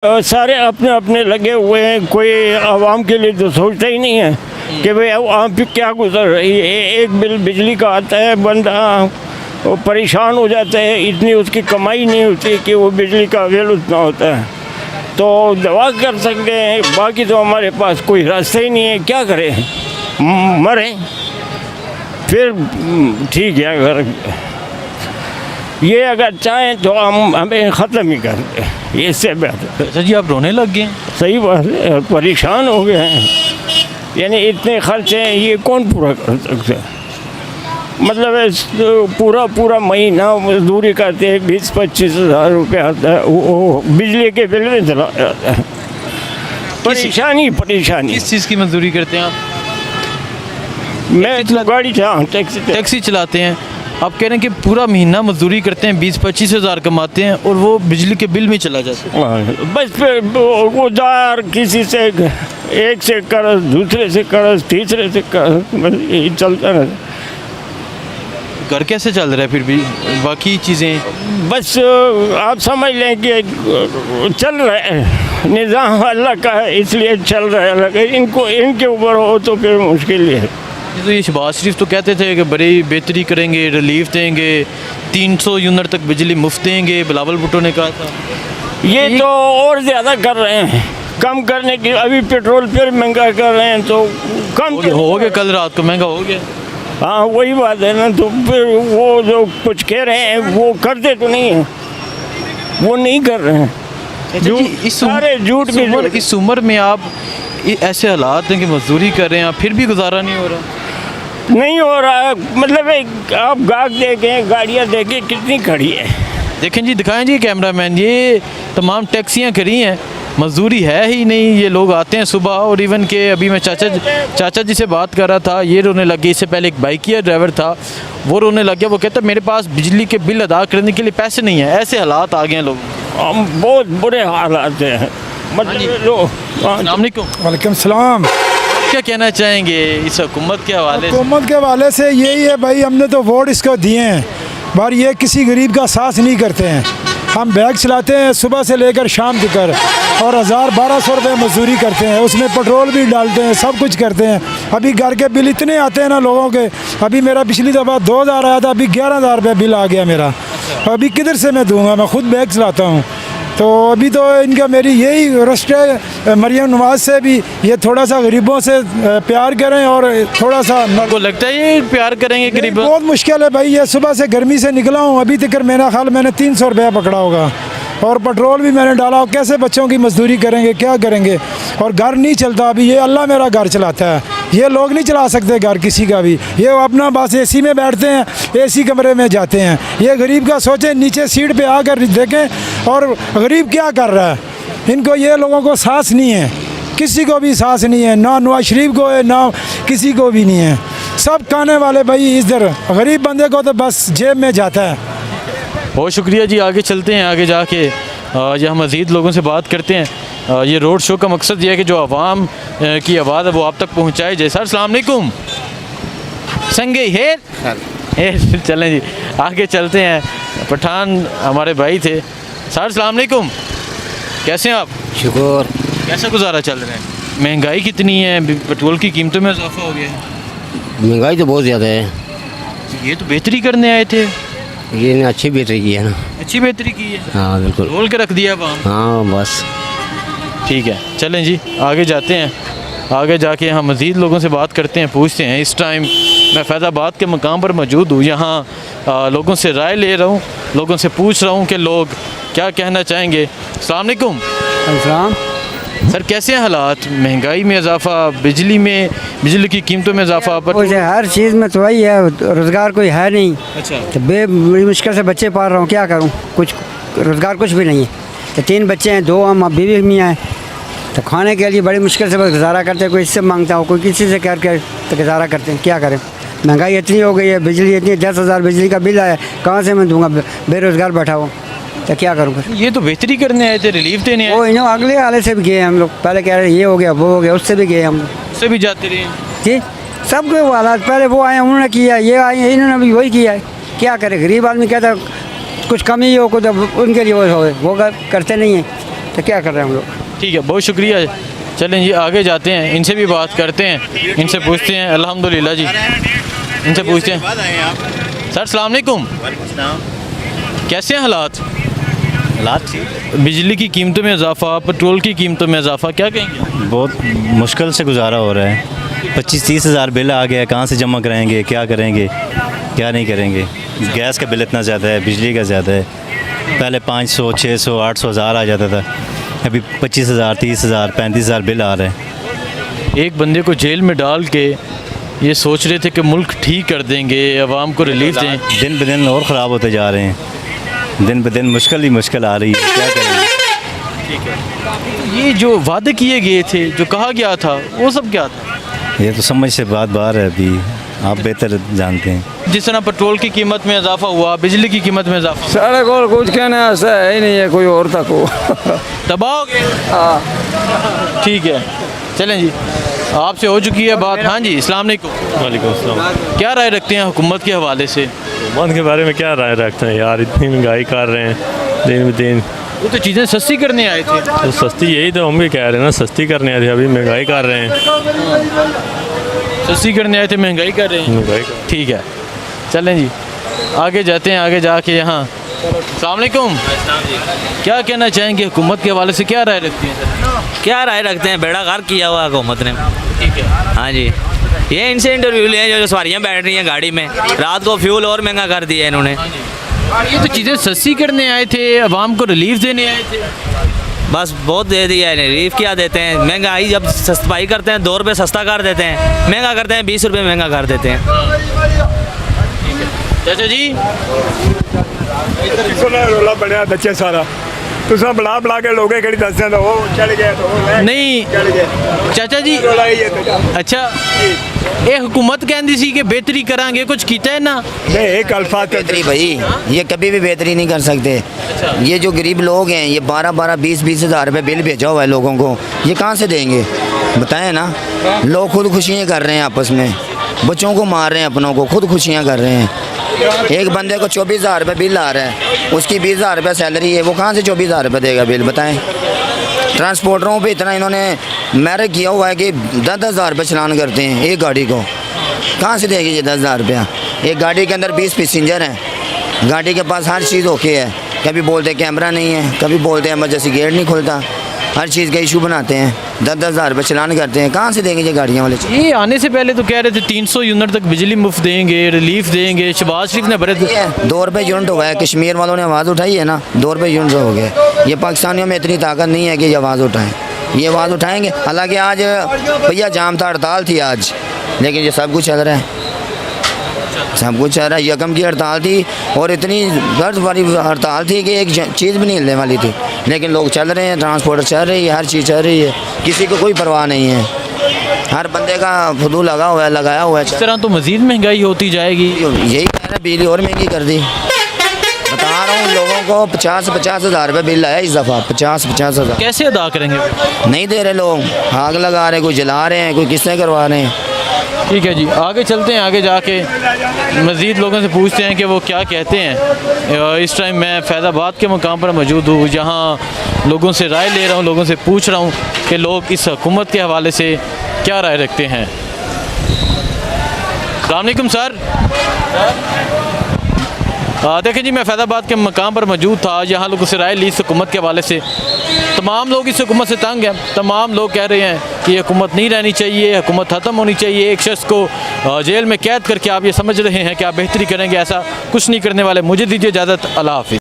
सारे अपने अपने लगे हुए हैं, कोई आवाम के लिए तो सोचता ही नहीं है कि भाई आवाम पे क्या गुजर रही है। एक बिल बिजली का आता है, बंदा वो परेशान हो जाता है, इतनी उसकी कमाई नहीं होती कि वो बिजली का बिल उतना होता है। तो दवा कर सकते हैं, बाकी तो हमारे पास कोई रास्ता ही नहीं है। क्या करें, मरें फिर ठीक है। अगर ये अगर चाहें तो हम हमें ख़त्म ही कर दें, ये इससे बेहतर। अच्छा जी, आप रोने लग गए हैं? सही बात है, परेशान हो गए हैं। यानी इतने खर्चे हैं, ये कौन पूरा कर सकता है। मतलब पूरा महीना मजदूरी करते हैं, 20-25 हज़ार रुपये आता है, वो बिजली के बिल में चला जाता है। परेशानी। किस चीज़ की मजदूरी करते हैं आप? मैं तो गाड़ी टैक्सी चलाते हैं। आप कह रहे हैं कि पूरा महीना मजदूरी करते हैं, 20-25 हज़ार कमाते हैं और वो बिजली के बिल में चला जाता है। बस फिर उधार किसी से, एक से कर्ज, दूसरे से कर्ज, तीसरे से कर्ज, बस यही चलता रहता। घर कैसे चल रहा है फिर भी बाकी चीज़ें? बस आप समझ लें कि चल रहा है, निज़ाम अल्लाह का है इसलिए चल रहा है। अगर इनके ऊपर हो तो फिर मुश्किल है। तो ये शहबाज शरीफ तो कहते थे कि बड़ी बेहतरी करेंगे, रिलीफ देंगे, 300 यूनिट तक बिजली मुफ्त देंगे। बिलावल भुट्टो ने कहा था। ये तो और ज़्यादा कर रहे हैं, कम करने की। अभी पेट्रोल फिर महंगा कर रहे हैं तो कम हो गया, कल रात को महंगा हो गया। हाँ वही बात है ना। तो फिर वो जो कुछ कह रहे हैं वो करते तो नहीं हैं, वो नहीं कर रहे हैं। सारे झूठ के। इस उम्र में आप ऐसे हालात हैं कि मजदूरी कर रहे हैं, फिर भी गुजारा नहीं हो रहा? नहीं हो रहा। मतलब आप गाहक देखें, गाड़ियाँ देखें कितनी खड़ी है। देखें जी, दिखाएं जी कैमरामैन, ये तमाम टैक्सियाँ खड़ी हैं, मजदूरी है ही नहीं। ये लोग आते हैं सुबह, और इवन के अभी मैं चाचा जी से बात कर रहा था, ये रोने लग गए। इससे पहले एक बाइकिया ड्राइवर था, वो रोने लग गया। वो कहता मेरे पास बिजली के बिल अदा करने के लिए पैसे नहीं है। ऐसे हालात आ गए हैं लोग। बहुत बुरे हालात हैं। मतलब वालेकुम सलाम। क्या कहना चाहेंगे इस हुकूमत के हवाले से? हुकूमत के हवाले से यही है भाई, हमने तो वोट इसको दिए हैं, पर ये किसी गरीब का साथ नहीं करते हैं। हम बैग चलाते हैं सुबह से लेकर शाम तक, और 1000-1200 रुपये मजदूरी करते हैं, उसमें पेट्रोल भी डालते हैं, सब कुछ करते हैं। अभी घर के बिल इतने आते हैं ना लोगों के। अभी मेरा पिछली दफ़ा 2000 आया था, अभी 11,000 रुपये बिल आ गया मेरा। अभी किधर से मैं दूंगा, मैं खुद बैग चलाता हूँ। तो अभी तो इनका मेरी यही रस्ट है मरियम नवाज से भी, ये थोड़ा सा गरीबों से प्यार करें और थोड़ा सा। को लगता है ये प्यार करेंगे गरीबों? बहुत मुश्किल है भाई। ये सुबह से गर्मी से निकला हूँ, अभी तक मेरा ख्याल मैंने 300 रुपया पकड़ा होगा, और पेट्रोल भी मैंने डाला। कैसे बच्चों की मजदूरी करेंगे, क्या करेंगे, और घर नहीं चलता। अभी ये अल्लाह मेरा घर चलाता है, ये लोग नहीं चला सकते घर किसी का भी। ये अपना बस एसी में बैठते हैं, एसी कमरे में जाते हैं। ये गरीब का सोचें, नीचे सीट पे आकर देखें और गरीब क्या कर रहा है। इनको, ये लोगों को सांस नहीं है, किसी को भी सांस नहीं है, ना नवाज शरीफ को है, ना किसी को भी नहीं है। सब खाने वाले भाई इधर, गरीब बंदे को तो बस जेब में जाता है। बहुत शुक्रिया जी। आगे चलते हैं, आगे जाके यहाँ मज़ीद लोगों से बात करते हैं। ये रोड शो का मकसद ये है कि जो आवाम की आवाज़ है वो आप तक पहुँचाई जाए। सर अस्सलाम वालेकुम। संगे हेर चलें जी, आगे चलते हैं। पठान हमारे भाई थे। सर अस्सलाम वालेकुम, कैसे हैं आप? शुक्र। कैसा गुजारा चल रहा है? महंगाई कितनी है, पेट्रोल की कीमतों में इजाफा हो गया है? महंगाई तो बहुत ज़्यादा है। ये तो बेहतरी करने आए थे। ये ने अच्छी बेहतरी की है ना। अच्छी बेहतरी की है। हाँ बिल्कुल, रोल के रख दिया वहाँ। हाँ बस ठीक है, चलें जी आगे जाते हैं। आगे जाके हम मज़ीद लोगों से बात करते हैं, पूछते हैं। इस टाइम मैं फैज़ाबाद के मकाम पर मौजूद हूँ। यहाँ लोगों से राय ले रहा हूँ, लोगों से पूछ रहा हूँ कि लोग क्या कहना चाहेंगे। अस्सलाम वालेकुम। सर कैसे हैं हालात? महंगाई में इजाफा, बिजली की कीमतों में इजाफा, पर हर चीज़ में तो वही है, रोज़गार कोई है नहीं। अच्छा। तो बड़ी मुश्किल से बच्चे पाल रहा हूँ, क्या करूँ, कुछ रोज़गार कुछ भी नहीं है। तो 3 बच्चे हैं, 2 हम बीवी मियाँ हैं, तो खाने के लिए बड़ी मुश्किल से बस गुजारा करते हैं। कोई इससे मांगता हो, कोई किसी से करके तो गुजारा करते हैं। क्या करें, महंगाई इतनी हो गई है, बिजली इतनी, 10,000 बिजली का बिल आया, कहाँ से मैं दूँगा, बेरोज़गार बैठा हो, तो क्या करूँ फिर। ये तो बेहतरी करने आए थे, रिलीफ देने आए। वो इन्हों अगले वाले से भी गए हम लोग, पहले कह रहे ये हो गया, वो हो गया, उससे भी गए हम लोग। उससे भी जाते रहे जी, सबके वो हालात, पहले वो आए उन्होंने किया, ये आए इन्होंने भी वही किया है। क्या करे, गरीब आदमी कहता कुछ कमी हो, कुछ उनके लिए वो करते नहीं हैं। तो क्या कर रहे हैं हम लोग। ठीक है, बहुत शुक्रिया। चलें जी आगे जाते हैं, इनसे भी बात करते हैं, इनसे पूछते हैं। अल्हम्दुलिल्लाह जी, इनसे पूछते हैं। सर अस्सलाम वालेकुम, कैसे हैं हालात? बिजली की कीमतों में इजाफा, पेट्रोल की कीमतों में इजाफा, क्या कहेंगे? बहुत मुश्किल से गुजारा हो रहा है। 25-30 हज़ार बिल आ गया, कहाँ से जमा कराएंगे, क्या करेंगे, क्या नहीं करेंगे। गैस का बिल इतना ज़्यादा है, बिजली का ज़्यादा है। पहले 500, 600, 800 हज़ार आ जाता था, अभी 25 हज़ार, 30 हज़ार, 35 हज़ार बिल आ रहे हैं। एक बंदे को जेल में डाल के ये सोच रहे थे कि मुल्क ठीक कर देंगे, आवाम को रिलीफ दें। दिन ब दिन और ख़राब होते जा रहे हैं, दिन ब दिन मुश्किल ही मुश्किल आ रही है, क्या करेंगे। ये जो वादे किए गए थे, जो कहा गया था, वो सब क्या था? ये तो समझ से बात बाहर है, अभी आप बेहतर जानते हैं। जिस तरह पेट्रोल की कीमत में इजाफा हुआ, बिजली की कीमत में इजाफा, सारे को कुछ कहने ऐसा है ही नहीं है, कोई और तक हो तबाह हो गए। ठीक है, चलें जी, आपसे हो चुकी है बात। हाँ जी, अस्सलाम वालेकुम। वालेकुम अस्सलाम। क्या राय रखते हैं हुकूमत के हवाले से? हुकूमत के बारे में क्या राय रखते हैं यार, इतनी महंगाई कर रहे हैं दिन ब दिन। वो तो चीज़ें सस्ती करने आए थे। तो सस्ती, यही तो हम भी कह रहे हैं ना, सस्ती करने आए थे, अभी महंगाई कर रहे हैं। सस्ती करने आए थे, महंगाई कर रहे हैं। महंगाई ठीक है, चलें जी आगे जाते हैं। आगे जाके यहाँ अस्सलाम वालेकुम, क्या कहना चाहेंगे हुकूमत के हवाले से, क्या राय रखती हैं सर? क्या राय रखते हैं, बेड़ा गर्क किया हुआ हुकूमत ने। ठीक है, हाँ जी, ये इनसे इंटरव्यू लिए जो सवारियाँ बैठ रही हैं गाड़ी में, रात को फ्यूल और महंगा कर दिया इन्होंने। ये तो चीज़ें सस्ती करने आए थे, आवाम को रिलीफ देने आए थे। बस बहुत दे दिया है, रिलीफ क्या देते हैं। महंगाई जब सस्ताई करते हैं 2 रुपये सस्ता कर देते हैं, महंगा करते हैं 20 रुपये महंगा कर देते हैं। चाचा जी, रोला बनया बच्चे सारा तुसा बड़ा बड़ा के लोग कड़ी दस वो चढ़ गए तो नहीं चाचा जी, अच्छा ये हुकूमत कहती सी कि बेहतरी करांगे, कुछ कीता है ना? नहीं एक अल्फाज बेहतरी भाई, ये कभी भी बेहतरी नहीं कर सकते। ये जो गरीब लोग हैं, ये 12-12, 20-20 हज़ार रुपये बिल भेजा हुआ है लोगों को, ये कहाँ से देंगे बताएं ना। लोग खुद खुशियाँ कर रहे हैं, आपस में बच्चों को मार रहे हैं, अपनों को खुद खुशियाँ कर रहे हैं। एक बंदे को 24 हज़ार रुपये बिल आ रहा है, उसकी 20 हज़ार रुपये सैलरी है, वो कहाँ से 24 हज़ार रुपये देगा बिल बताएं। ट्रांसपोर्टरों पे इतना इन्होंने मैरिज किया हुआ है कि 10-10 हज़ार रुपये चलान करते हैं एक गाड़ी को, कहाँ से देंगे ये 10 हज़ार रुपया। एक गाड़ी के अंदर 20 पैसेंजर हैं, गाड़ी के पास हर चीज़ ओके है, कभी बोलते कैमरा नहीं है, कभी बोलते हैं इमरजेंसी गेट नहीं खुलता, हर चीज़ का इशू बनाते हैं, 10-10 हज़ार रुपये चलान करते हैं, कहाँ से देंगे ये गाड़ियाँ वाले। ये आने से पहले तो कह रहे थे 300 यूनिट तक बिजली मुफ्त देंगे, रिलीफ देंगे। शहबाज शरीफ ने बड़े 2 रुपये यूनिट हुआ है, कश्मीर वालों ने आवाज़ उठाई है ना, 2 रुपये यूनिट हो गए। ये पाकिस्तानियों में इतनी ताकत नहीं है कि ये आवाज़ उठाएँ, ये आवाज़ उठाएँगे। हालांकि आज भैया जाम था, हड़ताल थी आज, लेकिन ये सब कुछ चल रहा है, सब कुछ चल रहा है। यकम की हड़ताल थी और इतनी गर्द वाली हड़ताल थी कि एक चीज़ भी नहीं हिलने वाली थी, लेकिन लोग चल रहे हैं, ट्रांसपोर्ट चल रही है, हर चीज़ चल रही है, किसी को कोई परवाह नहीं है, हर बंदे का फुदू लगा हुआ है, लगाया हुआ है। इस तरह तो मज़ीद महंगाई होती जाएगी। यही कह रहे हैं, बिजली और महंगी कर दी। बता रहा हूँ लोगों को 50-50 हज़ार रुपये बिल आया इस दफ़ा, 50-50 हज़ार। कैसे अदा करेंगे? नहीं दे रहे लोग, आग लगा रहे हैं, कोई जला रहे हैं, कोई किससे करवा रहे हैं। ठीक है जी, आगे चलते हैं, आगे जाके मज़ीद लोगों से पूछते हैं कि वो क्या कहते हैं। इस टाइम मैं फैज़ाबाद के मुकाम पर मौजूद हूँ, जहाँ लोगों से राय ले रहा हूँ, लोगों से पूछ रहा हूँ कि लोग इस हुकूमत के हवाले से क्या राय रखते हैं। अस्सलाम वालेकुम सर। देखें जी, मैं फैज़ाबाद के मकाम पर मौजूद था, यहाँ लोगों से राय ली इस हुकूमत के हवाले से। तमाम लोग इस हुकूमत से तंग हैं, तमाम लोग कह रहे हैं कि ये हुकूमत नहीं रहनी चाहिए, हुकूमत ख़त्म होनी चाहिए। एक शख्स को जेल में कैद करके आप ये समझ रहे हैं कि आप बेहतरी करेंगे, ऐसा कुछ नहीं करने वाले। मुझे दीजिए इजाज़त, अल्लाह हाफ़िज़।